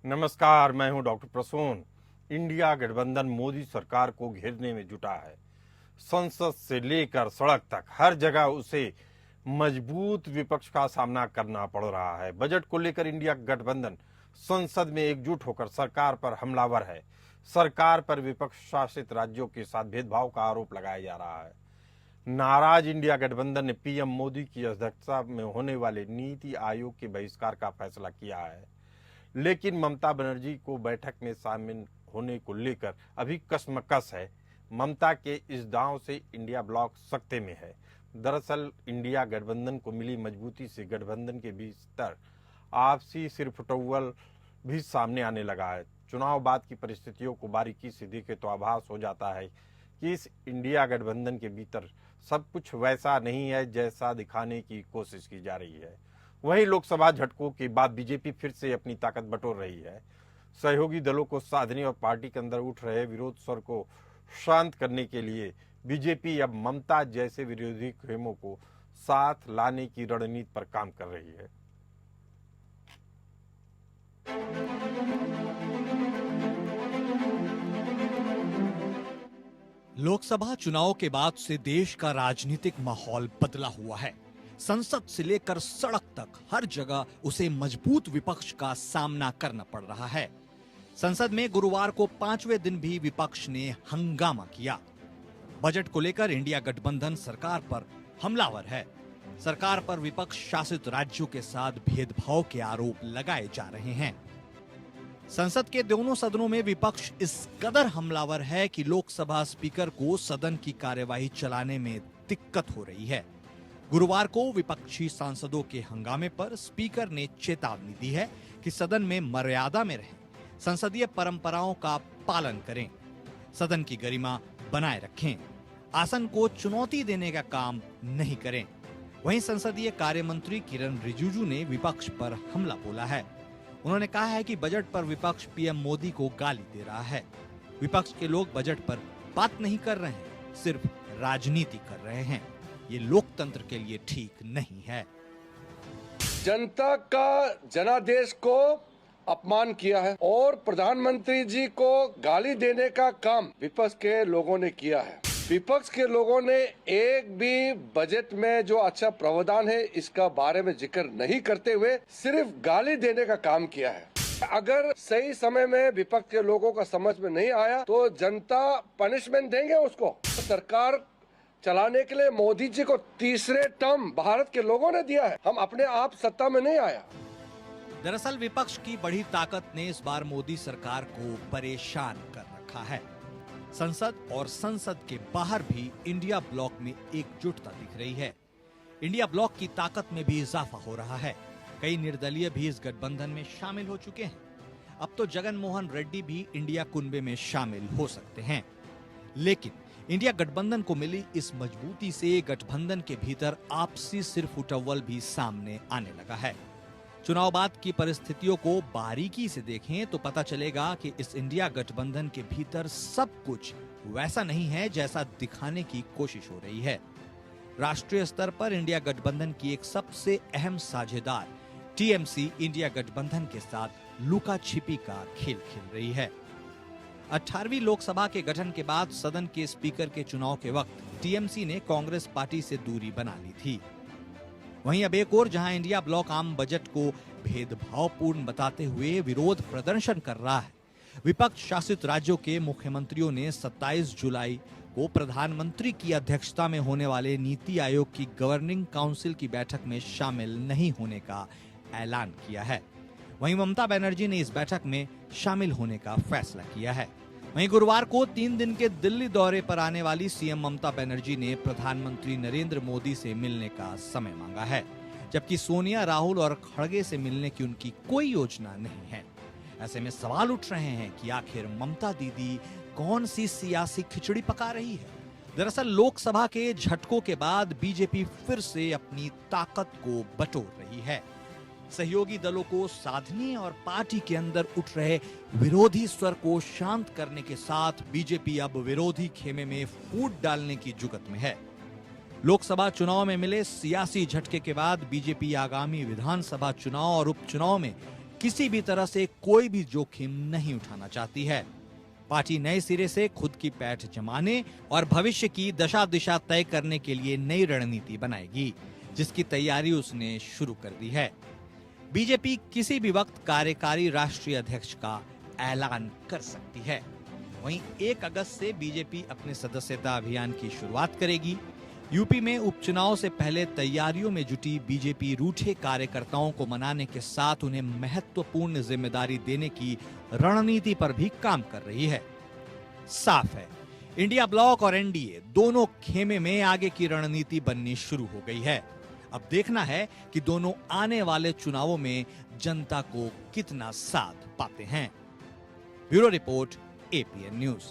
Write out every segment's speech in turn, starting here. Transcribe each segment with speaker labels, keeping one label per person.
Speaker 1: नमस्कार, मैं हूं डॉक्टर प्रसून। इंडिया गठबंधन मोदी सरकार को घेरने में जुटा है। संसद से लेकर सड़क तक हर जगह उसे मजबूत विपक्ष का सामना करना पड़ रहा है। बजट को लेकर इंडिया गठबंधन संसद में एकजुट होकर सरकार पर हमलावर है। सरकार पर विपक्ष शासित राज्यों के साथ भेदभाव का आरोप लगाया जा रहा है। नाराज इंडिया गठबंधन ने पीएम मोदी की अध्यक्षता में होने वाले नीति आयोग के बहिष्कार का फैसला किया है, लेकिन ममता बनर्जी को बैठक में शामिल होने को लेकर अभी कशमकश है। ममता के इस दांव से इंडिया ब्लॉक सकते में है। दरअसल इंडिया गठबंधन को मिली मजबूती से गठबंधन के भीतर आपसी सिरफुटौल भी सामने आने लगा है। चुनाव बाद की परिस्थितियों को बारीकी से देखे तो आभास हो जाता है कि इस इंडिया गठबंधन के भीतर सब कुछ वैसा नहीं है जैसा दिखाने की कोशिश की जा रही है। वहीं लोकसभा झटकों के बाद बीजेपी फिर से अपनी ताकत बटोर रही है। सहयोगी दलों को साधने और पार्टी के अंदर उठ रहे विरोध स्वर को शांत करने के लिए बीजेपी अब ममता जैसे विरोधी खेमों को साथ लाने की रणनीति पर काम कर रही है।
Speaker 2: लोकसभा चुनाव के बाद से देश का राजनीतिक माहौल बदला हुआ है। संसद से लेकर सड़क तक हर जगह उसे मजबूत विपक्ष का सामना करना पड़ रहा है। संसद में गुरुवार को 5वें दिन भी विपक्ष ने हंगामा किया। बजट को लेकर इंडिया गठबंधन सरकार पर हमलावर है। सरकार पर विपक्ष शासित राज्यों के साथ भेदभाव के आरोप लगाए जा रहे हैं। संसद के दोनों सदनों में विपक्ष इस कदर हमलावर है कि लोकसभा स्पीकर को सदन की कार्यवाही चलाने में दिक्कत हो रही है। गुरुवार को विपक्षी सांसदों के हंगामे पर स्पीकर ने चेतावनी दी है कि सदन में मर्यादा में रहें, संसदीय परंपराओं का पालन करें, सदन की गरिमा बनाए रखें, आसन को चुनौती देने का काम नहीं करें। वहीं संसदीय कार्य मंत्री किरण रिजिजू ने विपक्ष पर हमला बोला है। उन्होंने कहा है कि बजट पर विपक्ष पीएम मोदी को गाली दे रहा है। विपक्ष के लोग बजट पर बात नहीं कर रहे हैं, सिर्फ राजनीति कर रहे हैं। ये लोकतंत्र के लिए ठीक नहीं है।
Speaker 3: जनता का जनादेश को अपमान किया है और प्रधानमंत्री जी को गाली देने का काम विपक्ष के लोगों ने किया है। विपक्ष के लोगों ने एक भी बजट में जो अच्छा प्रावधान है इसका बारे में जिक्र नहीं करते हुए सिर्फ गाली देने का काम किया है। अगर सही समय में विपक्ष के लोगों का समझ में नहीं आया तो जनता पनिशमेंट देंगे उसको। सरकार चलाने के लिए मोदी जी को तीसरे टर्म भारत के लोगों ने दिया है। हम अपने आप सत्ता में नहीं आया।
Speaker 2: दरअसल विपक्ष की बढ़ी ताकत ने इस बार मोदी सरकार को परेशान कर रखा है। संसद और संसद के बाहर भी इंडिया ब्लॉक में एकजुटता दिख रही है। इंडिया ब्लॉक की ताकत में भी इजाफा हो रहा है। कई निर्दलीय भी इस गठबंधन में शामिल हो चुके हैं। अब तो जगन मोहन रेड्डी भी इंडिया कुनबे में शामिल हो सकते हैं। लेकिन इंडिया गठबंधन को मिली इस मजबूती से गठबंधन के भीतर आपसी सिरफुटौल भी सामने आने लगा है। चुनाव बाद की परिस्थितियों को बारीकी से देखें तो पता चलेगा कि इस इंडिया गठबंधन के भीतर सब कुछ वैसा नहीं है जैसा दिखाने की कोशिश हो रही है। राष्ट्रीय स्तर पर इंडिया गठबंधन की एक सबसे अहम साझेदार टीएमसी इंडिया गठबंधन के साथ लुका छिपी का खेल खेल रही है। 18वीं लोकसभा के गठन के बाद सदन के स्पीकर के चुनाव के वक्त टीएमसी ने कांग्रेस पार्टी से दूरी बना ली थी। वहीं अब एक और जहां इंडिया ब्लॉक आम बजट को भेदभावपूर्ण बताते हुए विरोध प्रदर्शन कर रहा है। विपक्ष शासित राज्यों के मुख्यमंत्रियों ने 27 जुलाई को प्रधानमंत्री की अध्यक्षता में होने वाले नीति आयोग की गवर्निंग काउंसिल की बैठक में शामिल नहीं होने का ऐलान किया है। वहीं ममता बनर्जी ने इस बैठक में शामिल होने का फैसला किया है। वहीं गुरुवार को 3 दिन के दिल्ली दौरे पर आने वाली सीएम ममता बनर्जी ने प्रधानमंत्री नरेंद्र मोदी से मिलने का समय मांगा है, जबकि सोनिया, राहुल और खड़गे से मिलने की उनकी कोई योजना नहीं है। ऐसे में सवाल उठ रहे हैं कि आखिर ममता दीदी कौन सी सियासी खिचड़ी पका रही है। दरअसल लोकसभा के झटकों के बाद बीजेपी फिर से अपनी ताकत को बटोर रही है। सहयोगी दलों को साधने और पार्टी के अंदर उठ रहे विरोधी स्वर को शांत करने के साथ बीजेपी अब विरोधी खेमे में फूट डालने की जुगत में है। लोकसभा चुनाव में मिले सियासी झटके के बाद बीजेपी आगामी विधानसभा चुनाव और उपचुनाव में किसी भी तरह से कोई भी जोखिम नहीं उठाना चाहती है। पार्टी नए सिरे से खुद की पैठ जमाने और भविष्य की दशा दिशा तय करने के लिए नई रणनीति बनाएगी, जिसकी तैयारी उसने शुरू कर दी है। बीजेपी किसी भी वक्त कार्यकारी राष्ट्रीय अध्यक्ष का ऐलान कर सकती है। वहीं 1 अगस्त से बीजेपी अपने सदस्यता अभियान की शुरुआत करेगी। यूपी में उपचुनाव से पहले तैयारियों में जुटी बीजेपी रूठे कार्यकर्ताओं को मनाने के साथ उन्हें महत्वपूर्ण जिम्मेदारी देने की रणनीति पर भी काम कर रही है। साफ है, इंडिया ब्लॉक और एनडीए दोनों खेमे में आगे की रणनीति बननी शुरू हो गई है। अब देखना है कि दोनों आने वाले चुनावों में जनता को कितना साथ पाते हैं। Bureau report, APN news.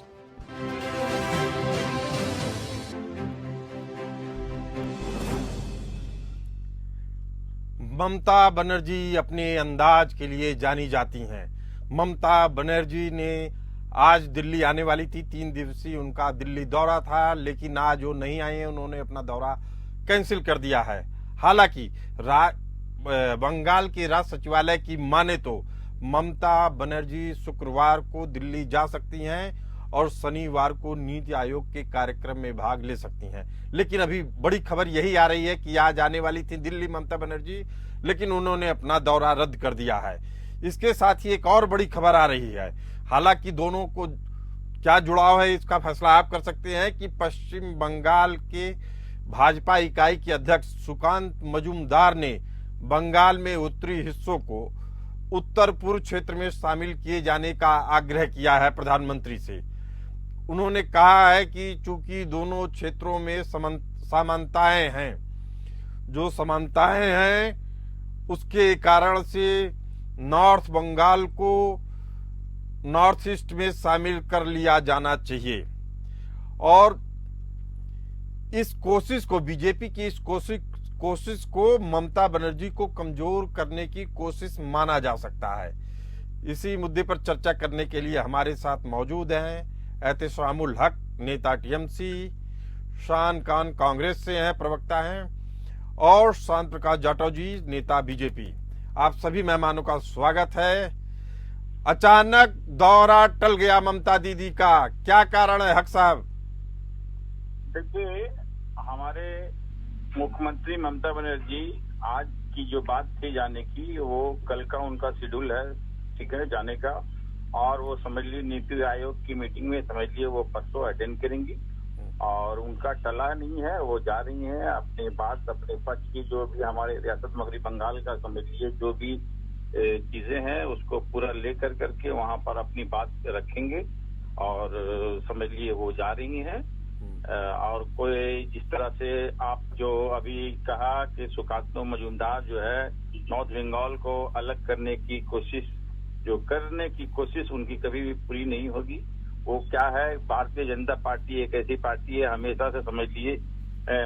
Speaker 1: Mamata Banerjee अपने अंदाज के लिए जानी जाती हैं। ममता बनर्जी ने आज दिल्ली आने वाली थी, 3 दिवसीय उनका दिल्ली दौरा था, लेकिन आज वो नहीं आए हैं। उन्होंने अपना दौरा कैंसिल कर दिया है। हालांकि बंगाल के राज्य सचिवालय की माने तो ममता बनर्जी शुक्रवार को दिल्ली जा सकती हैं और शनिवार को नीति आयोग के कार्यक्रम में भाग ले सकती हैं। लेकिन अभी बड़ी खबर यही आ रही है कि आज आने वाली थी दिल्ली ममता बनर्जी, लेकिन उन्होंने अपना दौरा रद्द कर दिया है। इसके साथ ही एक और बड़ी खबर आ रही है। हालांकि दोनों को क्या जुड़ाव है इसका फैसला आप कर सकते हैं कि पश्चिम बंगाल के भाजपा इकाई के अध्यक्ष सुकांत मजूमदार ने बंगाल में उत्तरी हिस्सों को उत्तर पूर्व क्षेत्र में शामिल किए जाने का आग्रह किया है प्रधानमंत्री से। उन्होंने कहा है कि चूंकि दोनों क्षेत्रों में समानताएं हैं, जो समानताएं हैं उसके कारण से नॉर्थ बंगाल को नॉर्थ ईस्ट में शामिल कर लिया जाना चाहिए और इस कोशिश को, बीजेपी की इस कोशिश को ममता बनर्जी को कमजोर करने की कोशिश माना जा सकता है। इसी मुद्दे पर चर्चा करने के लिए हमारे साथ मौजूद हैं एहतेशामुल हक, नेता टीएमसी, शान खान कांग्रेस से हैं, प्रवक्ता हैं, और शांत प्रकाश जाटव जी, नेता बीजेपी। आप सभी मेहमानों का स्वागत है। अचानक दौरा टल गया ममता दीदी का, क्या कारण है हक साहब?
Speaker 4: देखिए, हमारे मुख्यमंत्री ममता बनर्जी आज की जो बात थी जाने की, वो कल का उनका शेड्यूल है, ठीक है, जाने का, और वो समझ लीजिए नीति आयोग की मीटिंग में समझ लिए वो परसों अटेंड करेंगी और उनका टला नहीं है, वो जा रही हैं अपने बात, अपने पक्ष की जो भी हमारे रियासत मगरबी बंगाल का समझ लीजिए जो भी चीजें हैं उसको पूरा लेकर करके वहां पर अपनी बात रखेंगे और समझ लिए वो जा रही हैं। और कोई जिस तरह से आप जो अभी कहा कि सुकांत मजूमदार जो है नॉर्थ बंगाल को अलग करने की कोशिश उनकी कभी भी पूरी नहीं होगी। वो क्या है, भारतीय जनता पार्टी एक ऐसी पार्टी है हमेशा से समझ लिए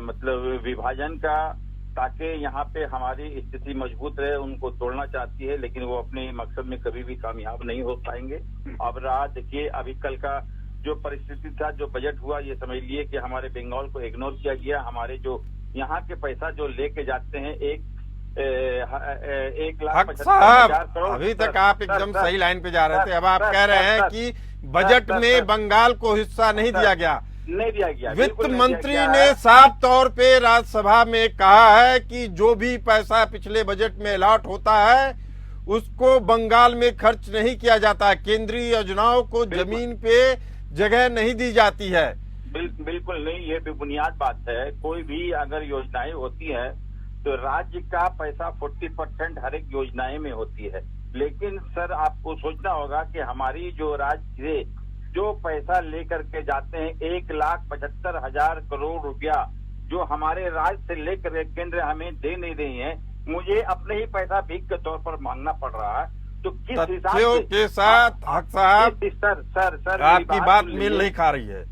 Speaker 4: मतलब विभाजन का, ताकि यहाँ पे हमारी स्थिति मजबूत रहे, उनको तोड़ना चाहती है, लेकिन वो अपने मकसद में कभी भी कामयाब नहीं हो पाएंगे। अब रहा देखिए, अभी कल का जो परिस्थिति था, जो बजट हुआ, ये समझ लिए कि हमारे बंगाल को इग्नोर किया गया। हमारे जो यहाँ के पैसा जो लेके जाते हैं 1,75,000 करोड़।
Speaker 1: अभी तक आप एकदम सही लाइन पे जा रहे थे। अब आप कह रहे हैं कि बजट में बंगाल को हिस्सा नहीं दिया गया। वित्त मंत्री ने साफ तौर पे राज्यसभा में कहा है कि जो भी पैसा पिछले बजट में अलॉट होता है उसको बंगाल में खर्च नहीं किया जाता। केंद्रीय योजनाओं को जमीन पे जगह नहीं दी जाती है।
Speaker 4: बिल्कुल नहीं, ये भी बुनियाद बात है। कोई भी अगर योजनाएं होती है तो राज्य का पैसा 40% हर एक योजनाएं में होती है। लेकिन सर आपको सोचना होगा कि हमारी जो राज्य से जो पैसा लेकर के जाते हैं 1,75,000 करोड़ रुपया जो हमारे राज्य से लेकर केंद्र हमें दे नहीं रही है, मुझे अपने ही पैसा भीख के तौर पर मांगना पड़ रहा है। तो किस हिसाब
Speaker 1: के साथ हक साहब
Speaker 4: सर
Speaker 1: आपकी बात मिल नहीं खा रही है।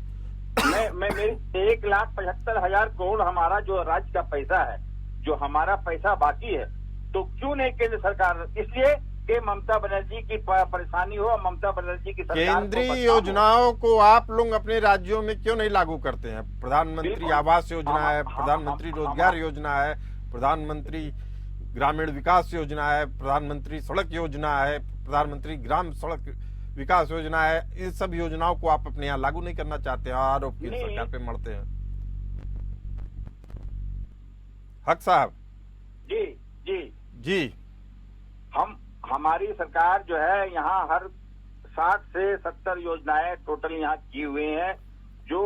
Speaker 4: मैं 1,75,000 करोड़ हमारा जो राज्य का पैसा है, जो हमारा पैसा बाकी है, तो क्यों नहीं केंद्र सरकार, इसलिए कि ममता बनर्जी की परेशानी हो, ममता बनर्जी की सरकार
Speaker 1: केंद्रीय योजनाओं को आप लोग अपने राज्यों में क्यों नहीं लागू करते हैं? प्रधानमंत्री आवास योजना है, प्रधानमंत्री रोजगार योजना है, प्रधानमंत्री ग्रामीण विकास योजना है, प्रधानमंत्री सड़क योजना है, प्रधानमंत्री ग्राम सड़क विकास योजना है, इन सब योजनाओं को आप अपने यहाँ लागू नहीं करना चाहते हैं, आरोप की सरकार पे मढ़ते हैं। हक साहब।
Speaker 4: जी जी
Speaker 1: जी।
Speaker 4: हमारी सरकार जो है यहाँ हर 60 से 70 योजनाएं टोटल यहाँ की हुई हैं। जो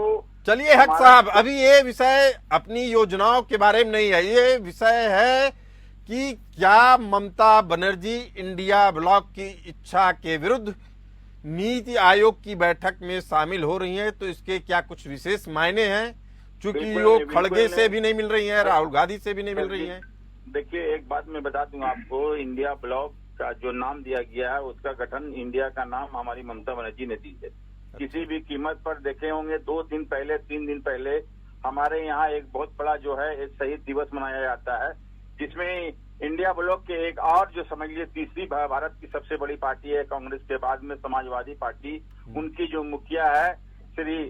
Speaker 1: चलिए हक साहब, अभी ये विषय अपनी योजनाओं के बारे में नहीं है, ये विषय है कि क्या ममता बनर्जी इंडिया ब्लॉक की इच्छा के विरुद्ध नीति आयोग की बैठक में शामिल हो रही हैं, तो इसके क्या कुछ विशेष मायने हैं? चूंकि वो खड़गे से भी नहीं मिल रही हैं, राहुल गांधी से भी नहीं मिल रही हैं।
Speaker 4: देखिए, एक बात मैं बता दूं आपको, इंडिया ब्लॉक का जो नाम दिया गया है उसका गठन इंडिया का नाम हमारी ममता बनर्जी ने दी है। किसी भी कीमत पर देखे होंगे 2 दिन पहले 3 दिन पहले हमारे यहाँ एक बहुत बड़ा जो है एक शहीद दिवस मनाया जाता है, जिसमें इंडिया ब्लॉक के एक और जो समझ लीजिए तीसरी भारत की सबसे बड़ी पार्टी है कांग्रेस के बाद में समाजवादी पार्टी, उनकी जो मुखिया है श्री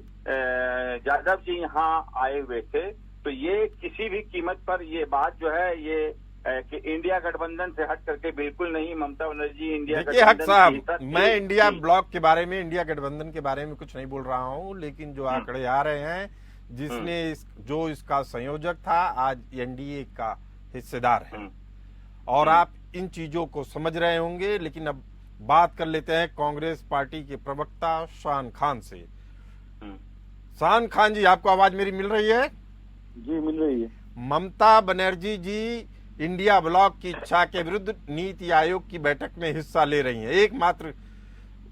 Speaker 4: यादव जी यहाँ आए हुए थे। तो ये किसी भी कीमत पर ये बात जो है ये कि इंडिया गठबंधन से हट करके बिल्कुल नहीं, ममता बनर्जी इंडिया
Speaker 1: देखिए हक साहब, मैं इंडिया ब्लॉक के बारे में, इंडिया गठबंधन के बारे में कुछ नहीं बोल रहा हूँ, लेकिन जो आंकड़े आ रहे हैं, जिसने जो इसका संयोजक था आज एनडीए का हिस्सेदार है, और आप इन चीजों को समझ रहे होंगे। लेकिन अब बात कर लेते हैं कांग्रेस पार्टी के प्रवक्ता शान खान से। शान खान जी, आपको आवाज मेरी मिल रही है?
Speaker 5: जी मिल रही है।
Speaker 1: ममता बनर्जी जी इंडिया ब्लॉक की इच्छा के विरुद्ध नीति आयोग की बैठक में हिस्सा ले रही हैं। एकमात्र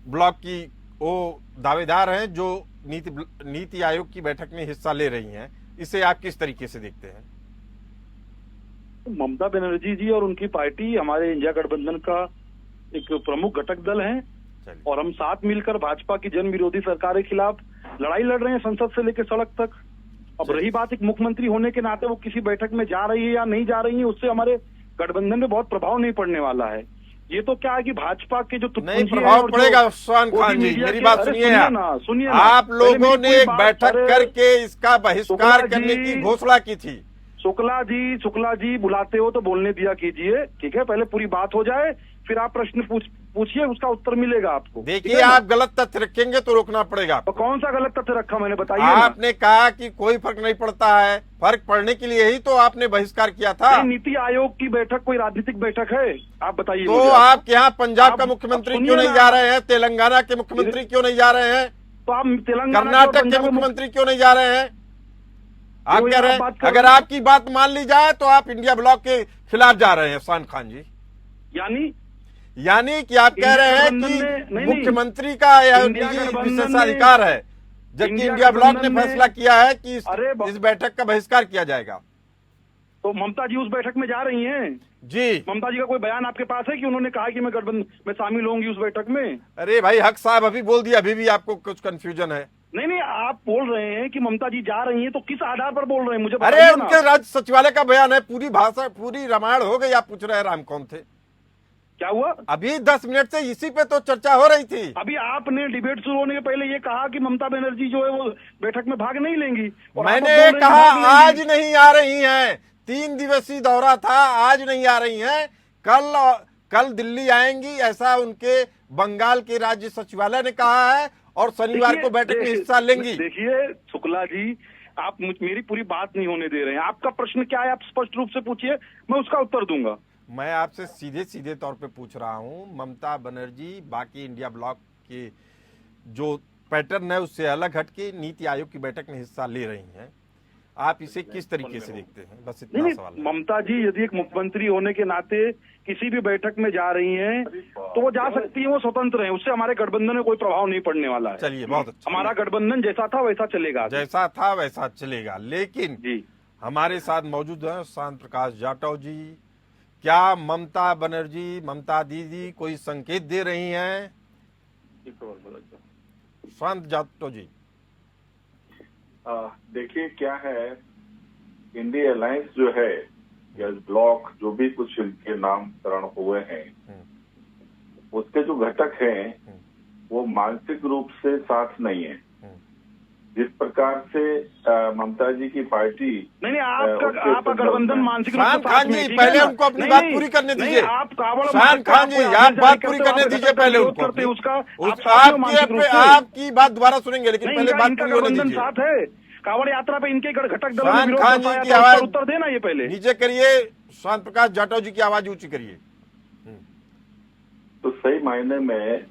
Speaker 1: ब्लॉक की वो दावेदार हैं जो नीति आयोग की बैठक में हिस्सा ले रही हैं। इसे आप किस तरीके से देखते हैं?
Speaker 5: ममता बनर्जी जी और उनकी पार्टी हमारे इंडिया गठबंधन का एक प्रमुख घटक दल है, और हम साथ मिलकर भाजपा की जन विरोधी सरकार के खिलाफ लड़ाई लड़ रहे हैं, संसद से लेकर सड़क तक। अब रही बात एक मुख्यमंत्री होने के नाते वो किसी बैठक में जा रही है या नहीं जा रही है, उससे हमारे गठबंधन में बहुत प्रभाव नहीं पड़ने वाला है। ये तो क्या है कि भाजपा के जो
Speaker 1: नहीं प्रभाव पड़ेगा। शान खान जी, मेरी बात सुनिए, आप लोगों ने एक बैठक करके इसका बहिष्कार करने की घोषणा की थी।
Speaker 5: शुक्ला जी बुलाते हो तो बोलने दिया कीजिए, ठीक है? पहले पूरी बात हो जाए, फिर आप प्रश्न पूछिए, उसका उत्तर मिलेगा आपको।
Speaker 1: देखिए, आप गलत तथ्य रखेंगे तो रोकना पड़ेगा।
Speaker 5: तो कौन सा गलत तथ्य रखा मैंने, बताइए।
Speaker 1: आपने कहा कि कोई फर्क नहीं पड़ता है, फर्क पड़ने के लिए ही तो आपने बहिष्कार किया था।
Speaker 5: नीति आयोग की बैठक कोई राजनीतिक बैठक है? आप बताइए।
Speaker 1: तो आप यहाँ पंजाब का मुख्यमंत्री क्यों नहीं जा रहे हैं? तेलंगाना के मुख्यमंत्री क्यों नहीं जा रहे हैं?
Speaker 5: तो आप तेलंगाना,
Speaker 1: कर्नाटक के मुख्यमंत्री क्यों नहीं जा रहे हैं? आप कह रहे हैं अगर आपकी बात मान ली जाए तो आप इंडिया ब्लॉक के खिलाफ जा रहे हैं। शान खान जी, यानी कि आप कह रहे हैं कि मुख्यमंत्री का यह विशेषाधिकार है, जबकि इंडिया ब्लॉक ने फैसला किया है कि इस बैठक का बहिष्कार किया जाएगा।
Speaker 5: तो ममता जी उस बैठक में जा रही हैं?
Speaker 1: जी।
Speaker 5: ममता जी का कोई बयान आपके पास है कि उन्होंने कहा कि मैं गठबंधन में शामिल होंगी उस बैठक में?
Speaker 1: अरे भाई हक साहब, अभी बोल दिया, अभी भी आपको कुछ कंफ्यूजन है?
Speaker 5: नहीं, आप बोल रहे हैं कि ममता जी जा रही हैं, तो किस आधार पर बोल रहे हैं मुझे?
Speaker 1: अरे उनके राज्य सचिवालय का बयान है, पूरी भाषा पूरी रामायण हो गई। आप पूछ रहे हैं राम कौन थे?
Speaker 5: क्या हुआ?
Speaker 1: अभी 10 मिनट से इसी पे तो चर्चा हो रही थी।
Speaker 5: अभी आपने डिबेट शुरू होने के पहले ये कहा कि ममता बनर्जी जो है वो बैठक में भाग नहीं लेंगी।
Speaker 1: मैंने कहा आज नहीं आ रही हैं, 3 दिवसीय दौरा था, आज नहीं आ रही हैं, कल दिल्ली आएंगी, ऐसा उनके बंगाल के राज्य सचिवालय ने कहा है, और शनिवार को बैठक में हिस्सा लेंगी।
Speaker 5: देखिए शुक्ला जी, आप मेरी पूरी बात नहीं होने दे रहे हैं। आपका प्रश्न क्या है, आप स्पष्ट रूप से पूछिए, मैं उसका उत्तर दूंगा।
Speaker 1: मैं आपसे सीधे तौर पे पूछ रहा हूं, ममता बनर्जी बाकी इंडिया ब्लॉक के जो पैटर्न है उससे अलग हटके नीति आयोग की बैठक में हिस्सा ले रही हैं, आप इसे किस तरीके से देखते हैं? बस इतना सवाल है।
Speaker 5: ममता जी यदि एक मुख्यमंत्री होने के नाते किसी भी बैठक में जा रही हैं तो वो जा सकती है, वो स्वतंत्र हैं, उससे हमारे गठबंधन में कोई प्रभाव नहीं पड़ने वाला है।
Speaker 1: चलिए, बहुत अच्छा।
Speaker 5: हमारा गठबंधन जैसा था वैसा चलेगा,
Speaker 1: जैसा था वैसा चलेगा। लेकिन जी हमारे साथ मौजूद हैं शांत प्रकाश जाटव जी। क्या ममता बनर्जी, ममता दीदी कोई संकेत दे रही हैं? शांत जाटव जी।
Speaker 6: देखिए क्या है, इंडिया अलायंस जो है या ब्लॉक जो भी कुछ इनके नामकरण हुए हैं, उसके जो घटक हैं वो मानसिक रूप से साथ नहीं है। जिस प्रकार से ममता जी की पार्टी
Speaker 5: नहीं आपका गठबंधन मानसिक रूप से
Speaker 1: शान
Speaker 5: साथ
Speaker 1: खान
Speaker 5: में
Speaker 1: जी
Speaker 5: है, ठीक
Speaker 1: पहले
Speaker 5: है ना?
Speaker 1: उनको अपनी
Speaker 5: नहीं,
Speaker 1: बात
Speaker 5: नहीं,
Speaker 1: पूरी करने
Speaker 5: नहीं,
Speaker 1: दीजिए।
Speaker 5: आप कावड़
Speaker 1: शान खान जी आप बात पूरी करने दीजिए पहले उनको
Speaker 5: करते हैं उसका
Speaker 1: आपकी बात दोबारा सुनेंगे, लेकिन पहले बात पूरी होने
Speaker 5: गठबंधन
Speaker 1: दीजिए।
Speaker 5: साथ है, कावड़ यात्रा पे इनके घटक दलों ने
Speaker 1: शान
Speaker 5: विरोध
Speaker 1: खान जी
Speaker 5: दर्शाया
Speaker 1: की
Speaker 5: था, उस
Speaker 1: आवाज
Speaker 5: पर उत्तर देना ये पहले।
Speaker 1: नीचे करिए, शांत प्रकाश जाटव जी की आवाज ऊंची करिए।
Speaker 6: तो सही मायने में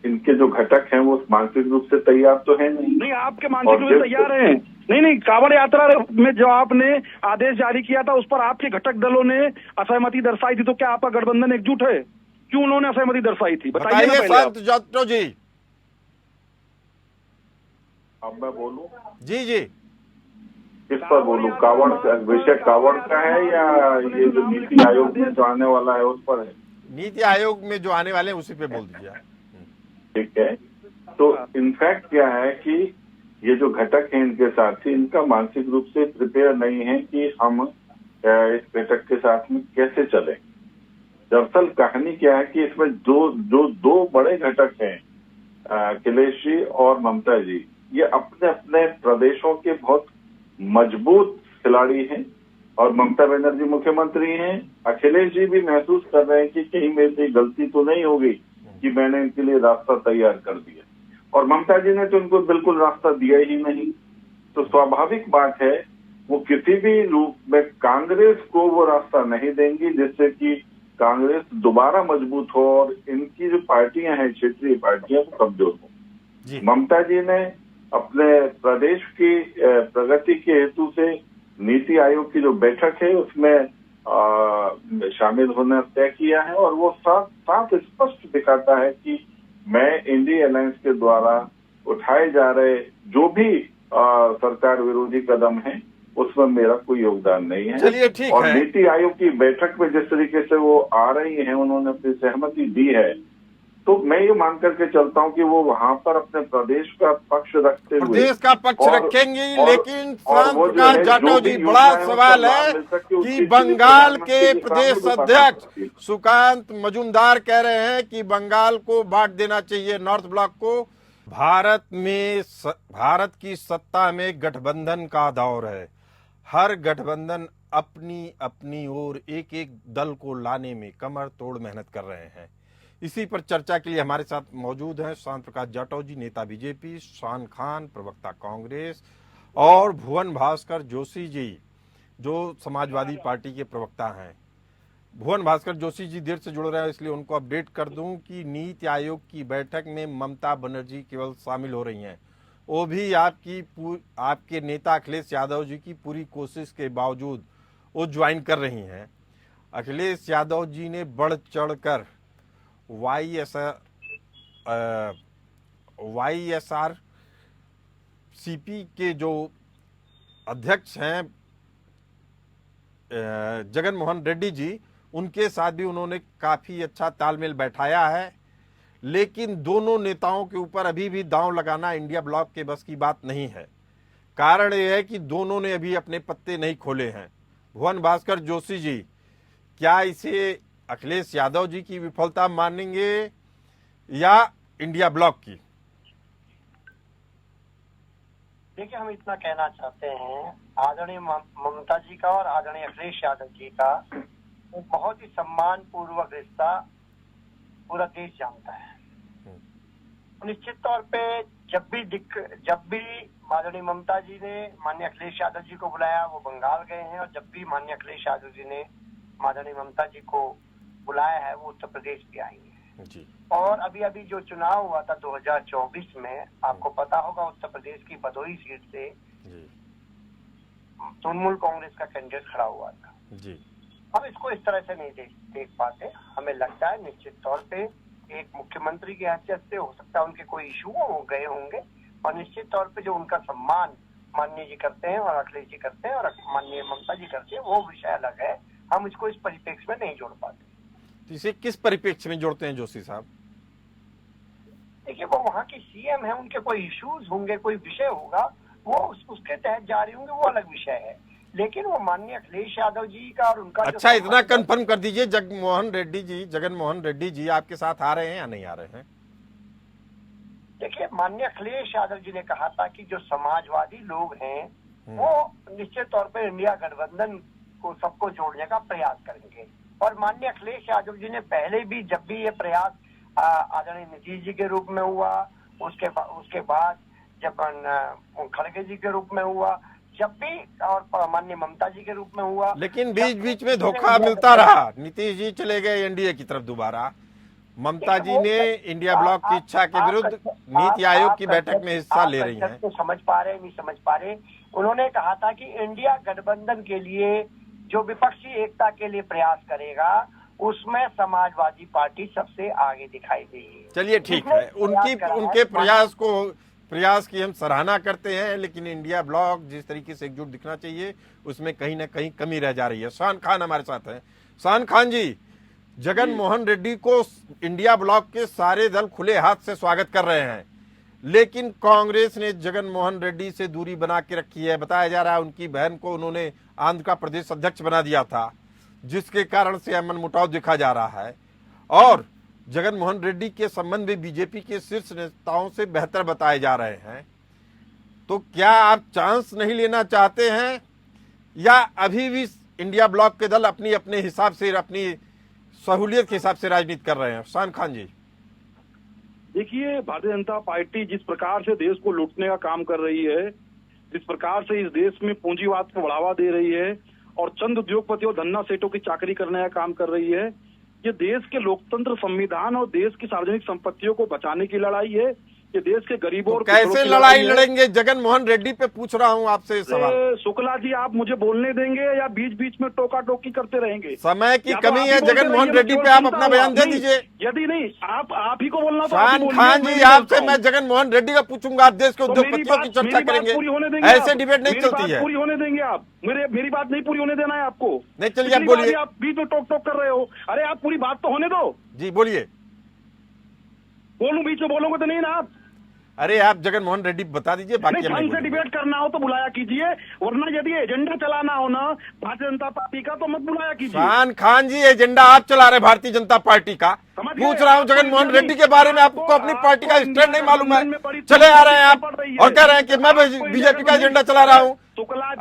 Speaker 6: इनके जो घटक हैं वो मानसिक रूप से तैयार तो है नहीं।
Speaker 5: आपके मानसिक रूप से तैयार हैं। नहीं कावड़ यात्रा में जो आपने आदेश जारी किया था उस पर आपके घटक दलों ने असहमति दर्शाई थी, तो क्या आपका गठबंधन एकजुट है? क्यों उन्होंने असहमति दर्शाई थी, बताइए ना पहले
Speaker 1: शांत जाटव जी।
Speaker 6: अब मैं बोलूं?
Speaker 1: जी जी,
Speaker 6: किस पर बोलूं? कावड़ विषय कावड़ का है या ये जो नीति आयोग में जो आने वाला है उस पर है?
Speaker 1: नीति आयोग में जो आने वाले हैं उसी पे बोल दीजिए।
Speaker 6: ठीक है, तो इनफैक्ट क्या है कि ये जो घटक हैं इनके साथी, इनका मानसिक रूप से प्रिपेयर नहीं है कि हम इस घटक के साथ में कैसे चलें। दरअसल कहानी क्या है कि इसमें दो बड़े घटक हैं, अखिलेश जी और ममता जी, ये अपने अपने प्रदेशों के बहुत मजबूत खिलाड़ी हैं और ममता बनर्जी मुख्यमंत्री हैं। अखिलेश जी भी महसूस कर रहे हैं कि कहीं मेरी से गलती तो नहीं होगी कि मैंने इनके लिए रास्ता तैयार कर दिया, और ममता जी ने तो उनको बिल्कुल रास्ता दिया ही नहीं। तो स्वाभाविक बात है वो किसी भी रूप में कांग्रेस को वो रास्ता नहीं देंगी जिससे कि कांग्रेस दोबारा मजबूत हो और इनकी जो पार्टियां हैं, क्षेत्रीय पार्टियां, वो कमजोर हो। ममता जी ने अपने प्रदेश की प्रगति के हेतु से नीति आयोग की जो बैठक है उसमें शामिल होना तय किया है, और वो साफ स्पष्ट दिखाता है कि मैं इंडिया अलायंस के द्वारा उठाए जा रहे जो भी सरकार विरोधी कदम है उसमें मेरा कोई योगदान नहीं है।
Speaker 1: चलिए ठीक
Speaker 6: और
Speaker 1: है।
Speaker 6: नीति आयोग की बैठक में जिस तरीके से वो आ रही है, उन्होंने अपनी सहमति दी है, तो मैं ये मान करके चलता हूँ कि वो वहां पर अपने प्रदेश का पक्ष रखते हुए
Speaker 1: प्रदेश का पक्ष रखेंगी, लेकिन शांत
Speaker 6: वो जो
Speaker 1: प्रकाश
Speaker 6: है,
Speaker 1: जाटव
Speaker 6: जो
Speaker 1: जी
Speaker 6: भी
Speaker 1: बड़ा
Speaker 6: योजना है,
Speaker 1: सवाल
Speaker 6: उसका
Speaker 1: है
Speaker 6: लाभ मिल सके, उसके
Speaker 1: कि
Speaker 6: लिए
Speaker 1: बंगाल के
Speaker 6: प्रधानमंत्री के
Speaker 1: प्रदेश
Speaker 6: सामने वो
Speaker 1: अध्यक्ष
Speaker 6: बात करती है।
Speaker 1: सुकांत मजूमदार कह रहे हैं कि बंगाल को बांट देना चाहिए, नॉर्थ ब्लॉक को। भारत की सत्ता में गठबंधन का दौर है। हर गठबंधन अपनी अपनी ओर एक एक दल को लाने में कमर तोड़ मेहनत कर रहे हैं। इसी पर चर्चा के लिए हमारे साथ मौजूद हैं शांत प्रकाश जाटव जी, नेता बीजेपी, शान खान, प्रवक्ता कांग्रेस, और भुवन भास्कर जोशी जी, जो समाजवादी पार्टी के प्रवक्ता हैं। भुवन भास्कर जोशी जी देर से जुड़ रहे हैं, इसलिए उनको अपडेट कर दूं कि नीति आयोग की बैठक में ममता बनर्जी केवल शामिल हो रही हैं, वो भी आपके नेता अखिलेश यादव जी की पूरी कोशिश के बावजूद वो ज्वाइन कर रही हैं। अखिलेश यादव जी ने बढ़ चढ़कर YSR CP के जो अध्यक्ष हैं जगन मोहन रेड्डी जी, उनके साथ भी उन्होंने काफी अच्छा तालमेल बैठाया है, लेकिन दोनों नेताओं के ऊपर अभी भी दांव लगाना इंडिया ब्लॉक के बस की बात नहीं है। कारण यह है कि दोनों ने अभी अपने पत्ते नहीं खोले हैं। भुवन भास्कर जोशी जी, क्या इसे अखिलेश यादव जी की विफलता मानेंगे या इंडिया ब्लॉक की?
Speaker 7: देखिए, हम इतना कहना चाहते हैं, आदरणीय ममता जी का और आदरणीय अखिलेश यादव जी का एक बहुत ही सम्मान पूर्वक रिश्ता पूरा देश जानता है। निश्चित तौर पे जब भी माननीय ममता जी ने माननीय अखिलेश यादव जी को बुलाया, वो बंगाल गए हैं, और जब भी माननीय अखिलेश यादव जी ने माननीय ममता जी को बुलाया है, वो उत्तर प्रदेश भी आई है जी। और अभी जो चुनाव हुआ था 2024 में, आपको पता होगा, उत्तर प्रदेश की भदोही सीट से तृणमूल कांग्रेस का कैंडिडेट खड़ा हुआ था जी। हम इसको इस तरह से नहीं देख पाते। हमें लगता है निश्चित तौर पे एक मुख्यमंत्री की हैसियत से हो सकता है उनके कोई इशू हो गए होंगे, और निश्चित तौर पे जो उनका सम्मान माननीय जी करते हैं और अखिलेश जी करते हैं और माननीय ममता जी करते हैं, वो विषय अलग है। हम इसको इस परिप्रेक्ष्य में नहीं जोड़ पाते।
Speaker 1: तो इसे किस परिप्रेक्ष्य में जोड़ते हैं जोशी साहब?
Speaker 7: देखिए, वो वहाँ की सीएम है, उनके कोई इश्यूज होंगे, कोई विषय होगा, वो उसके तहत जा रही होंगे, वो अलग विषय है। लेकिन वो माननीय अखिलेश यादव जी का और उनका
Speaker 1: अच्छा, इतना कंफर्म कर दीजिए, जगन मोहन रेड्डी जी आपके साथ आ रहे हैं या नहीं आ रहे हैं?
Speaker 7: देखिए, माननीय अखिलेश यादव जी ने कहा था कि जो समाजवादी लोग हैं वो निश्चित तौर पर इंडिया गठबंधन को सबको जोड़ने का प्रयास करेंगे। और माननीय अखिलेश यादव जी ने पहले भी, जब भी ये प्रयास आदरणीय नीतीश जी के रूप में हुआ, उसके बाद जब खड़गे जी के रूप में हुआ, जब भी, और माननीय ममता जी के रूप में हुआ,
Speaker 1: लेकिन बीच बीच में धोखा मिलता रहा। नीतीश जी चले गए एनडीए की तरफ दोबारा, ममता जी ने इंडिया ब्लॉक की इच्छा के विरुद्ध नीति आयोग की बैठक में हिस्सा ले रही हैं।
Speaker 7: समझ पा रहे नहीं समझ पा रहे। उन्होंने कहा था कि इंडिया गठबंधन के लिए जो विपक्षी एकता के लिए प्रयास करेगा उसमें समाजवादी पार्टी सबसे आगे दिखाई देगी।
Speaker 1: चलिए ठीक है, उनके प्रयास की हम सराहना करते हैं, लेकिन इंडिया ब्लॉक जिस तरीके से एकजुट दिखना चाहिए उसमें कहीं ना कहीं कमी रह जा रही है। शान खान हमारे साथ हैं। शान खान जी, जगन मोहन रेड्डी को इंडिया ब्लॉक के सारे दल खुले हाथ से स्वागत कर रहे हैं, लेकिन कांग्रेस ने जगन मोहन रेड्डी से दूरी बना के रखी है। बताया जा रहा है उनकी बहन को उन्होंने आंध्र का प्रदेश अध्यक्ष बना दिया था, जिसके कारण से मनमुटाव देखा जा रहा है। और जगन मोहन रेड्डी के संबंध में बीजेपी के शीर्ष नेताओं से बेहतर बताए जा रहे हैं। तो क्या आप चांस नहीं लेना चाहते हैं, या अभी भी इंडिया ब्लॉक के दल अपनी अपने हिसाब से, अपनी सहूलियत के हिसाब से राजनीति कर रहे हैं? शान खान जी,
Speaker 5: देखिए, भारतीय जनता पार्टी जिस प्रकार से देश को लूटने का काम कर रही है, जिस प्रकार से इस देश में पूंजीवाद को बढ़ावा दे रही है और चंद उद्योगपतियों, धन्ना सेठों की चाकरी करने का काम कर रही है, ये देश के लोकतंत्र, संविधान और देश की सार्वजनिक संपत्तियों को बचाने की लड़ाई है। ये देश के गरीबों और
Speaker 1: कैसे लड़ाई लड़ेंगे? जगन मोहन रेड्डी पे पूछ रहा हूँ आपसे सवाल।
Speaker 5: शुक्ला जी, आप मुझे बोलने देंगे या बीच बीच में टोका टोकी करते रहेंगे?
Speaker 1: समय की कमी है, जगन मोहन रेड्डी पे आप अपना बयान दे दीजिए।
Speaker 5: यदि नहीं, आप ही को बोलना।
Speaker 1: शान खान जी, आपसे मैं जगन मोहन रेड्डी का पूछूंगा, आप देश के उद्योगपतियों की चर्चा करेंगे, ऐसे डिबेट नहीं चलती है।
Speaker 5: पूरी होने देंगे आप? मेरी बात नहीं पूरी होने देना है आपको।
Speaker 1: नहीं, चलिए आप बोलिए।
Speaker 5: आप बीच में टोक टोक कर रहे हो। अरे आप पूरी बात तो होने दो
Speaker 1: जी, बोलिए।
Speaker 5: बोलूं, बीच में बोलोगे तो नहीं ना आप?
Speaker 1: अरे आप जगन मोहन रेड्डी बता दीजिए, बाकी
Speaker 5: ढंग से डिबेट करना हो तो बुलाया कीजिए, वरना यदि एजेंडा चलाना हो ना भारतीय जनता पार्टी का तो मत बुलाया कीजिए।
Speaker 1: शान खान जी, एजेंडा आप चला रहे भारतीय जनता पार्टी का। पूछ रहा हूँ जगन मोहन रेड्डी के बारे में, आपको अपनी पार्टी का स्टैंड नहीं मालूम है? चले आ रहे हैं आप और कह रहे हैं कि मैं बीजेपी का एजेंडा चला रहा हूँ।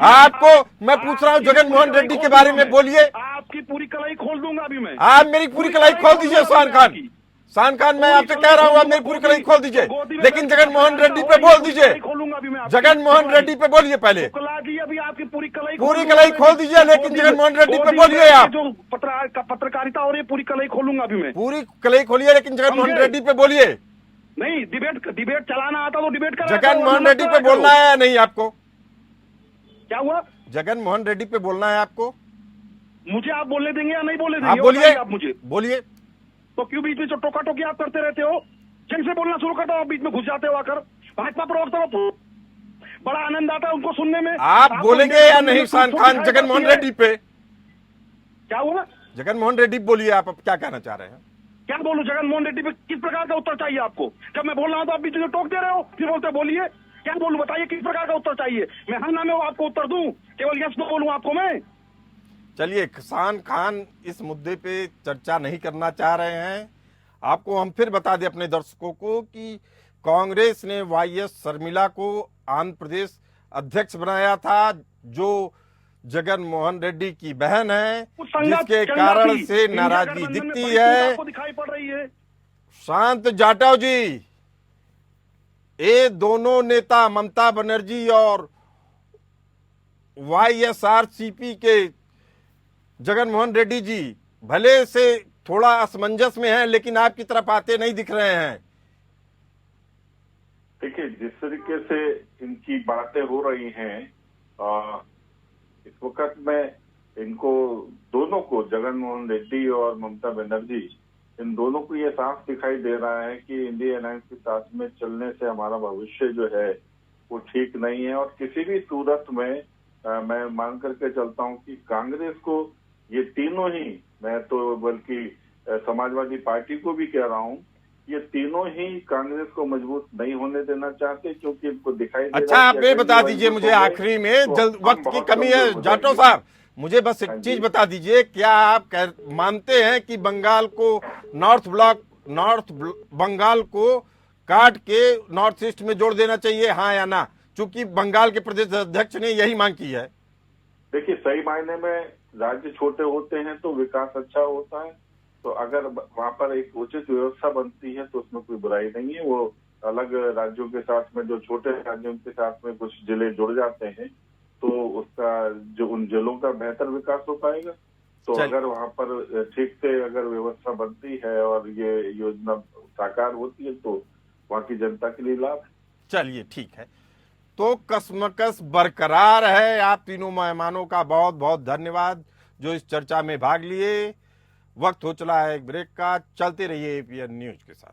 Speaker 1: आपको मैं पूछ रहा हूँ, जगन मोहन रेड्डी के बारे में बोलिए।
Speaker 5: आपकी पूरी कलाई खोल दूंगा अभी मैं।
Speaker 1: आप मेरी पूरी कलाई खोल दीजिए। शान खान, मैं आपसे कह रहा हूँ, आप मेरी पूरी कलाई खोल दीजिए, लेकिन जगन मोहन रेड्डी पे बोल दीजिए। जगन मोहन रेड्डी पे बोलिए पहले।
Speaker 5: अभी आपकी पूरी कलाई
Speaker 1: खोल दीजिए, लेकिन जगन मोहन रेड्डी पे बोलिए। आप
Speaker 5: जो पत्रकारिता हो रही है, पूरी कलाई खोलूंगा अभी मैं।
Speaker 1: पूरी कलाई खोलिए, लेकिन जगन मोहन रेड्डी पे बोलिए।
Speaker 5: नहीं, डिबेट चलाना आता तो डिबेट करा।
Speaker 1: जगन मोहन रेड्डी पे बोलना है या नहीं आपको?
Speaker 5: क्या हुआ?
Speaker 1: जगन मोहन रेड्डी पे बोलना है आपको?
Speaker 5: मुझे आप बोलने देंगे या नहीं बोलने देंगे?
Speaker 1: आप बोलिए।
Speaker 5: आप मुझे
Speaker 1: बोलिए।
Speaker 5: तो क्यों बीच में टोका टोकी आप करते रहते हो? जंग से बोलना शुरू करता हो, बीच में घुस जाते हो आकर। भाजपा प्रवक्ता को बड़ा आनंद आता है उनको सुनने में।
Speaker 1: आप बोलेंगे या नहीं शान खान जगन मोहन रेड्डी पे?
Speaker 5: क्या हुआ?
Speaker 1: जगन मोहन रेड्डी बोलिए, आप अब क्या कहना चाह रहे हैं?
Speaker 5: क्या बोलूं? जगन मोहन रेड्डी पे किस प्रकार का उत्तर चाहिए आपको? जब मैं बोल रहा हूं तो आप बीच में टोक दे रहे हो, फिर बोलते बोलिए। क्या बोलूं, बताइए किस प्रकार का उत्तर चाहिए? मैं हाँ ना में आपको उत्तर दूं, केवल यस नो बोलूं आपको मैं?
Speaker 1: चलिए, शान खान इस मुद्दे पे चर्चा नहीं करना चाह रहे हैं। आपको हम फिर बता दें अपने दर्शकों को कि कांग्रेस ने वाईएस शर्मिला को आंध्र प्रदेश अध्यक्ष बनाया था, जो जगन मोहन रेड्डी की बहन है, जिसके कारण से नाराजगी दिखती है।
Speaker 5: दिखाई पड़ रही है।
Speaker 1: शांत जाटव जी, ये दोनों नेता ममता बनर्जी और वाईएसआरसीपी के जगन मोहन रेड्डी जी भले से थोड़ा असमंजस में हैं, लेकिन आपकी तरफ आते नहीं दिख रहे हैं।
Speaker 6: देखिए, जिस तरीके से इनकी बातें हो रही हैं, इस वक्त में इनको दोनों को, जगन मोहन रेड्डी और ममता बनर्जी, इन दोनों को ये साफ दिखाई दे रहा है कि इंडिया अलायंस के साथ में चलने से हमारा भविष्य जो है वो ठीक नहीं है। और किसी भी सूरत में मैं मान करके चलता हूं कि कांग्रेस को ये तीनों ही, मैं तो बल्कि समाजवादी पार्टी को भी कह रहा हूं, ये तीनों ही कांग्रेस को मजबूत नहीं होने देना चाहते, क्योंकि इनको दिखाई दे
Speaker 1: अच्छा, आप ये बता दीजिए मुझे आखिरी में, जल्द वक्त की कमी है जाटव साहब, मुझे बस एक चीज बता दीजिए, क्या आप मानते हैं कि बंगाल को नॉर्थ बंगाल को काट के नॉर्थ ईस्ट में जोड़ देना चाहिए, हाँ या ना? चूंकि बंगाल के प्रदेश अध्यक्ष ने यही मांग की है।
Speaker 6: देखिए, सही मायने में राज्य छोटे होते हैं तो विकास अच्छा होता है। तो अगर वहां पर एक उचित व्यवस्था बनती है तो उसमें कोई बुराई नहीं है। वो अलग राज्यों के साथ में, जो छोटे राज्यों के साथ में कुछ जिले जुड़ जाते हैं तो उसका जो उन जिलों का बेहतर विकास हो पाएगा। तो अगर वहां पर ठीक से अगर व्यवस्था बनती है और ये योजना साकार होती है तो वहां की जनता के लिए लाभ।
Speaker 1: चलिए ठीक है, तो कसमकस बरकरार है। आप तीनों मेहमानों का बहुत बहुत धन्यवाद जो इस चर्चा में भाग लिए। वक्त हो चला है एक ब्रेक का, चलते रहिए एपीएन न्यूज के साथ।